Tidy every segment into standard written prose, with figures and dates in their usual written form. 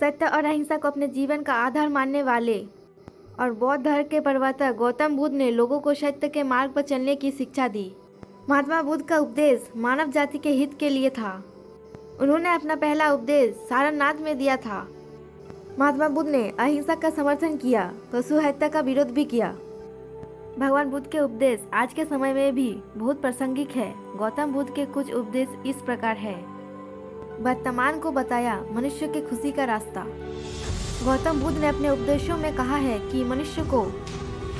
सत्य और अहिंसा को अपने जीवन का आधार मानने वाले और बौद्ध धर्म के प्रवर्तक गौतम बुद्ध ने लोगों को सत्य के मार्ग पर चलने की शिक्षा दी। महात्मा बुद्ध का उपदेश मानव जाति के हित के लिए था। उन्होंने अपना पहला उपदेश सारनाथ में दिया था। महात्मा बुद्ध ने अहिंसा का समर्थन किया, पशु हत्या का विरोध भी किया। भगवान बुद्ध के उपदेश आज के समय में भी बहुत प्रासंगिक है। गौतम बुद्ध के कुछ उपदेश इस प्रकार है। वर्तमान को बताया मनुष्य की खुशी का रास्ता। गौतम बुद्ध ने अपने उपदेशों में कहा है कि मनुष्य को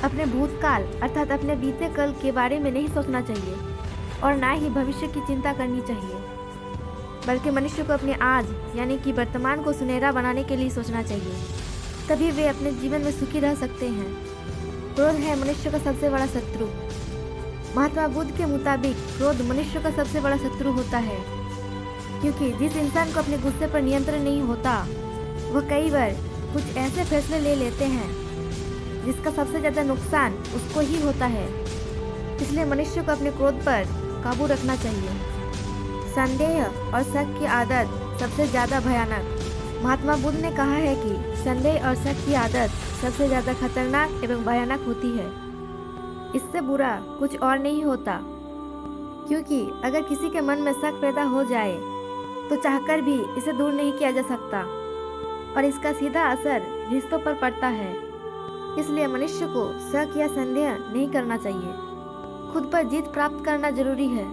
अपने भूतकाल अर्थात अपने बीते कल के बारे में नहीं सोचना चाहिए और ना ही भविष्य की चिंता करनी चाहिए, बल्कि मनुष्य को अपने आज यानी कि वर्तमान को सुनहरा बनाने के लिए सोचना चाहिए। तभी वे अपने जीवन में सुखी रह सकते हैं। क्रोध है मनुष्य का सबसे बड़ा शत्रु। महात्मा बुद्ध के मुताबिक क्रोध मनुष्य का सबसे बड़ा शत्रु होता है, क्योंकि जिस इंसान को अपने गुस्से पर नियंत्रण नहीं होता वह कई बार कुछ ऐसे फैसले ले लेते हैं जिसका सबसे ज़्यादा नुकसान उसको ही होता है। इसलिए मनुष्य को अपने क्रोध पर काबू रखना चाहिए। संदेह और शक की आदत सबसे ज़्यादा भयानक। महात्मा बुद्ध ने कहा है कि संदेह और शक की आदत सबसे ज़्यादा खतरनाक एवं भयानक होती है। इससे बुरा कुछ और नहीं होता, क्योंकि अगर किसी के मन में शक पैदा हो जाए तो चाहकर भी इसे दूर नहीं किया जा सकता और इसका सीधा असर रिश्तों पर पड़ता है। इसलिए मनुष्य को शक या संदेह नहीं करना चाहिए। खुद पर जीत प्राप्त करना जरूरी है।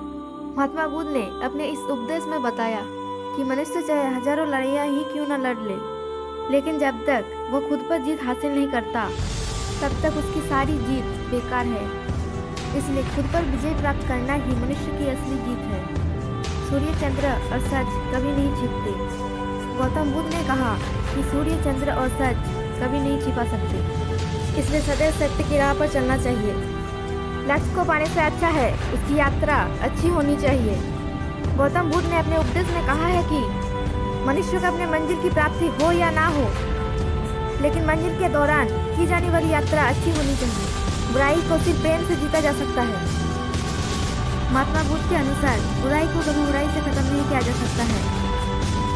महात्मा बुद्ध ने अपने इस उपदेश में बताया कि मनुष्य चाहे हजारों लड़ाइयाँ ही क्यों न लड़ ले, लेकिन जब तक वो खुद पर जीत हासिल नहीं करता तब तक उसकी सारी जीत बेकार है। इसलिए खुद पर विजय प्राप्त करना ही मनुष्य की असली जीत है। सूर्य, चंद्र और सच कभी नहीं छिपते। गौतम बुद्ध ने कहा कि सूर्य, चंद्र और सच कभी नहीं छिपा सकते। इसलिए सदैव सत्य की राह पर चलना चाहिए। लक्ष्य को पाने से अच्छा है उसकी यात्रा अच्छी होनी चाहिए। गौतम बुद्ध ने अपने उपदेश में कहा है कि मनुष्य को अपने मंजिल की प्राप्ति हो या ना हो, लेकिन मंजिल के दौरान की जाने वाली यात्रा अच्छी होनी चाहिए। बुराई को सिर्फ प्रेम से जीता जा सकता है। महात्मा बुद्ध के अनुसार बुराई को कभी बुराई से खत्म नहीं किया जा सकता है,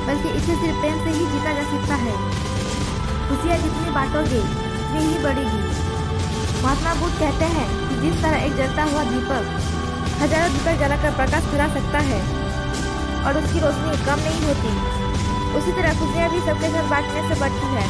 बल्कि इसे सिर्फ प्रेम से ही जीता जा सकता है। खुशियाँ जितनी बांटोगे उतनी ही बढ़ेगी। महात्मा बुद्ध कहते हैं कि जिस तरह एक जलता हुआ दीपक हजारों दीपक जलाकर प्रकाश फैला सकता है और उसकी रोशनी कम नहीं होती, उसी तरह खुशियाँ भी सबके साथ बांटने से बढ़ती है।